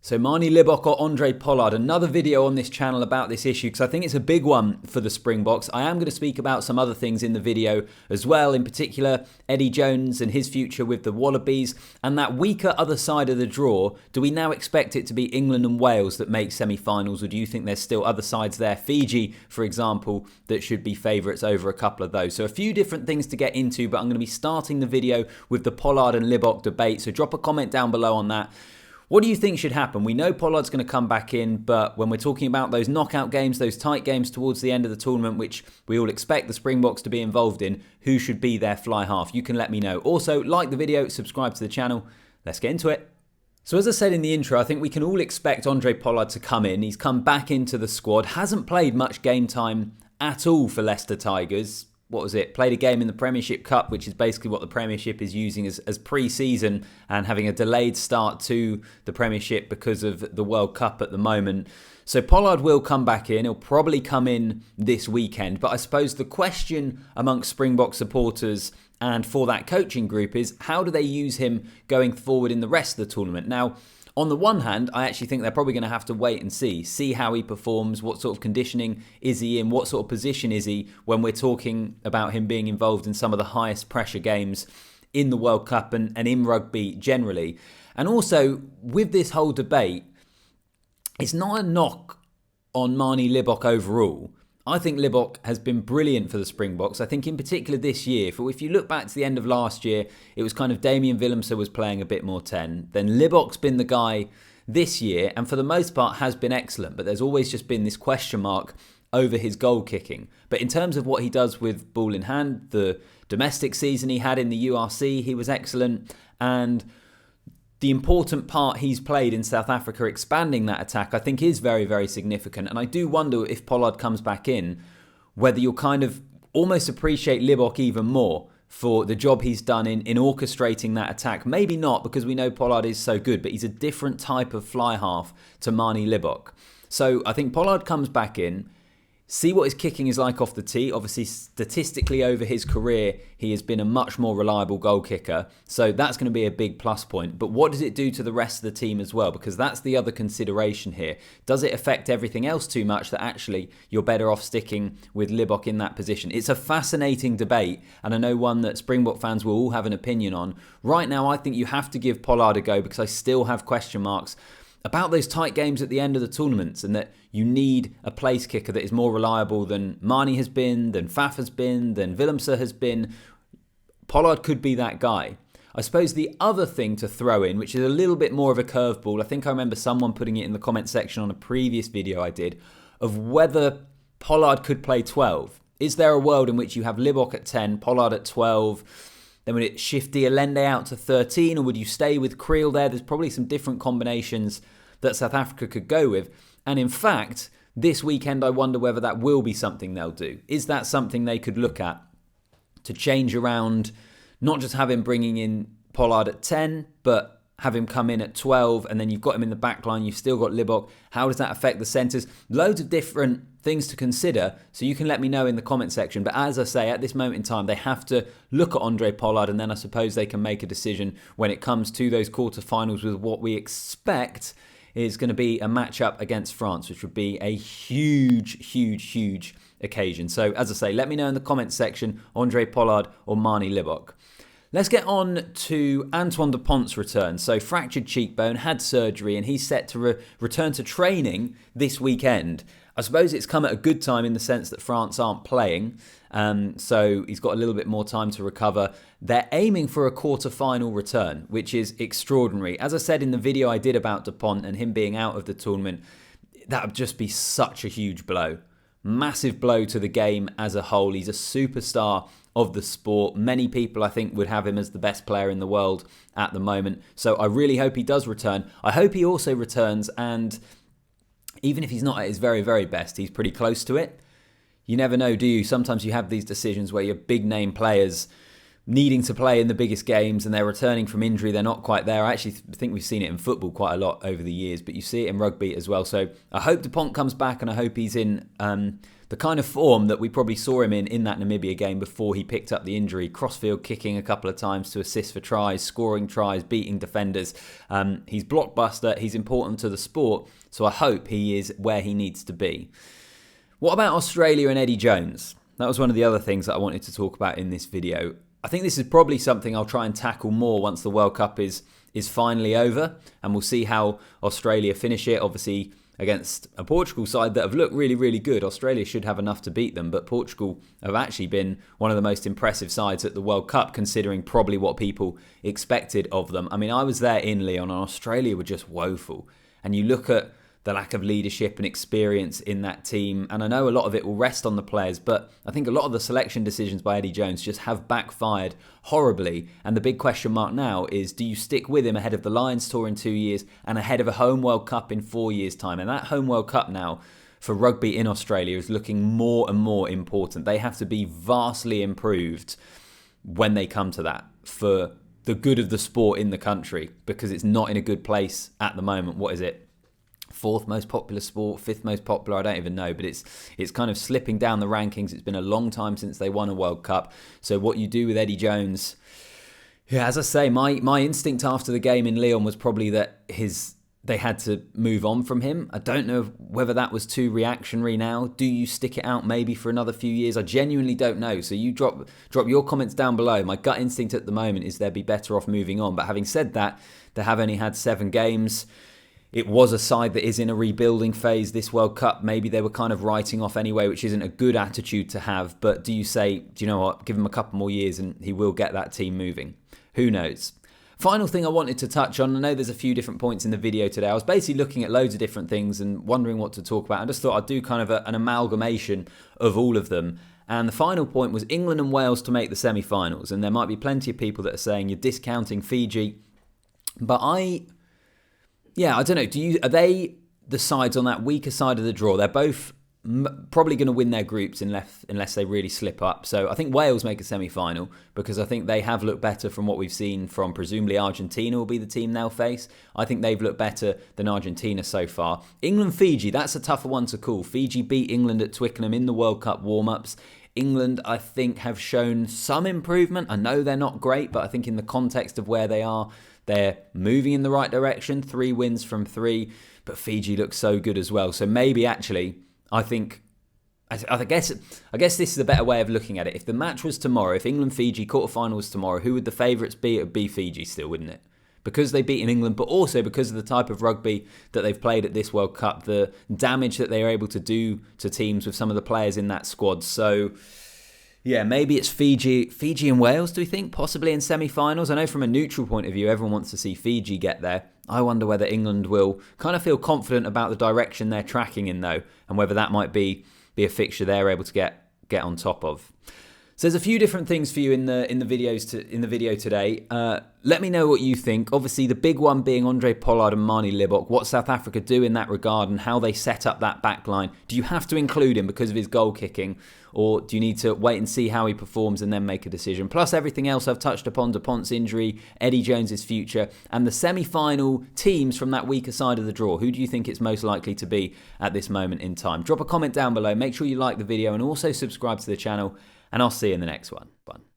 So Manie Libbok or Handre Pollard, another video on this channel about this issue because I think it's a big one for the Springboks. I am going to speak about some other things in the video as well, in particular Eddie Jones and his future with the Wallabies and that weaker other side of the draw. Do we now expect it to be England and Wales that make semi-finals, or do you think there's still other sides there, Fiji for example, that should be favourites over a couple of those? So a few different things to get into, but I'm going to be starting the video with the Pollard and Libbok debate, so drop a comment down below on that. What do you think should happen? We know Pollard's going to come back in, but when we're talking about those knockout games, those tight games towards the end of the tournament, which we all expect the Springboks to be involved in, who should be their fly half? You can let me know. Also, like the video, subscribe to the channel. Let's get into it. So as I said in the intro, I think we can all expect Handre Pollard to come in. He's come back into the squad, hasn't played much game time at all for Leicester Tigers. What was it? Played a game in the Premiership Cup, which is basically what the Premiership is using as pre-season, and having a delayed start to the Premiership because of the World Cup at the moment. So Pollard will come back in. He'll probably come in this weekend. But I suppose the question amongst Springbok supporters and for that coaching group is, how do they use him going forward in the rest of the tournament? Now, on the one hand, I actually think they're probably going to have to wait and see how he performs, what sort of conditioning is he in, what sort of position is he when we're talking about him being involved in some of the highest pressure games in the World Cup and in rugby generally. And also, with this whole debate, it's not a knock on Manie Libbok overall. I think Libbok has been brilliant for the Springboks. I think in particular this year, if you look back to the end of last year, it was kind of Damien Willemse was playing a bit more 10. Then Libbok's been the guy this year and for the most part has been excellent. But there's always just been this question mark over his goal kicking. But in terms of what he does with ball in hand, the domestic season he had in the URC, he was excellent. And the important part he's played in South Africa expanding that attack, I think, is very, very significant. And I do wonder if Pollard comes back in, whether you'll kind of almost appreciate Libbok even more for the job he's done in orchestrating that attack. Maybe not, because we know Pollard is so good, but he's a different type of fly half to Manie Libbok. So I think Pollard comes back in, see what his kicking is like off the tee. Obviously, statistically over his career, he has been a much more reliable goal kicker. So that's going to be a big plus point. But what does it do to the rest of the team as well? Because that's the other consideration here. Does it affect everything else too much that actually you're better off sticking with Libbok in that position? It's a fascinating debate, and I know one that Springbok fans will all have an opinion on. Right now, I think you have to give Pollard a go because I still have question marks about those tight games at the end of the tournaments, and that you need a place kicker that is more reliable than Manie has been, than Faf has been, than Willemse has been. Pollard could be that guy. I suppose the other thing to throw in, which is a little bit more of a curveball, I think I remember someone putting it in the comment section on a previous video I did, of whether Pollard could play 12. Is there a world in which you have Libbok at 10, Pollard at 12, then would it shift Allende out to 13, or would you stay with Creel there? There's probably some different combinations that South Africa could go with. And in fact, this weekend I wonder whether that will be something they'll do. Is that something they could look at to change around, not just have him bringing in Pollard at 10, but have him come in at 12, and then you've got him in the back line, you've still got Libbok. How does that affect the centres? Loads of different things to consider, so you can let me know in the comment section. But as I say, at this moment in time, they have to look at Handre Pollard, and then I suppose they can make a decision when it comes to those quarterfinals with what we expect is going to be a matchup against France, which would be a huge, huge, huge occasion. So as I say, let me know in the comment section, Handre Pollard or Manie Libbok. Let's get on to Antoine Dupont's return. So fractured cheekbone, had surgery, and he's set to return to training this weekend. I suppose it's come at a good time in the sense that France aren't playing, so he's got a little bit more time to recover. They're aiming for a quarter-final return, which is extraordinary. As I said in the video I did about Dupont and him being out of the tournament, that would just be such a huge blow. Massive blow to the game as a whole. He's a superstar of the sport. Many people, I think, would have him as the best player in the world at the moment. So I really hope he does return. I hope he also returns, and even if he's not at his very, very best, he's pretty close to it. You never know, do you? Sometimes you have these decisions where your big name players needing to play in the biggest games and they're returning from injury, they're not quite there. I actually think we've seen it in football quite a lot over the years, but you see it in rugby as well. So I hope Dupont comes back, and I hope he's in the kind of form that we probably saw him in that Namibia game before he picked up the injury. Crossfield kicking a couple of times to assist for tries, scoring tries, beating defenders. He's blockbuster, he's important to the sport, so I hope he is where he needs to be. What about Australia and Eddie Jones? That was one of the other things that I wanted to talk about in this video. I think this is probably something I'll try and tackle more once the World Cup is finally over, and we'll see how Australia finish it. Obviously, against a Portugal side that have looked really, really good. Australia should have enough to beat them, but Portugal have actually been one of the most impressive sides at the World Cup, considering probably what people expected of them. I mean, I was there in Lyon, and Australia were just woeful. And you look at the lack of leadership and experience in that team. And I know a lot of it will rest on the players, but I think a lot of the selection decisions by Eddie Jones just have backfired horribly. And the big question mark now is, do you stick with him ahead of the Lions tour in 2 years and ahead of a home World Cup in 4 years' time? And that home World Cup now for rugby in Australia is looking more and more important. They have to be vastly improved when they come to that for the good of the sport in the country, because it's not in a good place at the moment. What is it? 4th most popular sport, 5th most popular, I don't even know, but it's kind of slipping down the rankings. It's been a long time since they won a World Cup. So what you do with Eddie Jones, yeah, as I say, my instinct after the game in Lyon was probably that they had to move on from him. I don't know whether that was too reactionary now. Do you stick it out maybe for another few years? I genuinely don't know. So you drop your comments down below. My gut instinct at the moment is they'd be better off moving on. But having said that, they have only had 7 games. It was a side that is in a rebuilding phase this World Cup. Maybe they were kind of writing off anyway, which isn't a good attitude to have. But do you say, do you know what, give him a couple more years and he will get that team moving? Who knows? Final thing I wanted to touch on, I know there's a few different points in the video today. I was basically looking at loads of different things and wondering what to talk about. I just thought I'd do kind of an amalgamation of all of them. And the final point was England and Wales to make the semi-finals. And there might be plenty of people that are saying you're discounting Fiji. But I don't know. Are they the sides on that weaker side of the draw? They're both probably going to win their groups unless they really slip up. So I think Wales make a semi-final because I think they have looked better from what we've seen from presumably Argentina will be the team they'll face. I think they've looked better than Argentina so far. England-Fiji, that's a tougher one to call. Fiji beat England at Twickenham in the World Cup warm-ups. England, I think, have shown some improvement. I know they're not great, but I think in the context of where they are, they're moving in the right direction. 3 wins from 3, but Fiji looks so good as well. So maybe actually, I guess this is a better way of looking at it. If the match was tomorrow, if England-Fiji quarterfinal was tomorrow, who would the favourites be? It would be Fiji still, wouldn't it? Because they've beaten England, but also because of the type of rugby that they've played at this World Cup, the damage that they are able to do to teams with some of the players in that squad. So yeah, maybe it's Fiji and Wales, do we think? Possibly in semi-finals. I know from a neutral point of view, everyone wants to see Fiji get there. I wonder whether England will kind of feel confident about the direction they're tracking in, though, and whether that might be a fixture they're able to get on top of. So there's a few different things for you in the video today. Let me know what you think. Obviously, the big one being Handre Pollard and Manie Libbok. What South Africa do in that regard and how they set up that back line. Do you have to include him because of his goal kicking, or do you need to wait and see how he performs and then make a decision? Plus everything else I've touched upon: Dupont's injury, Eddie Jones's future, and the semi-final teams from that weaker side of the draw. Who do you think it's most likely to be at this moment in time? Drop a comment down below. Make sure you like the video and also subscribe to the channel. And I'll see you in the next one.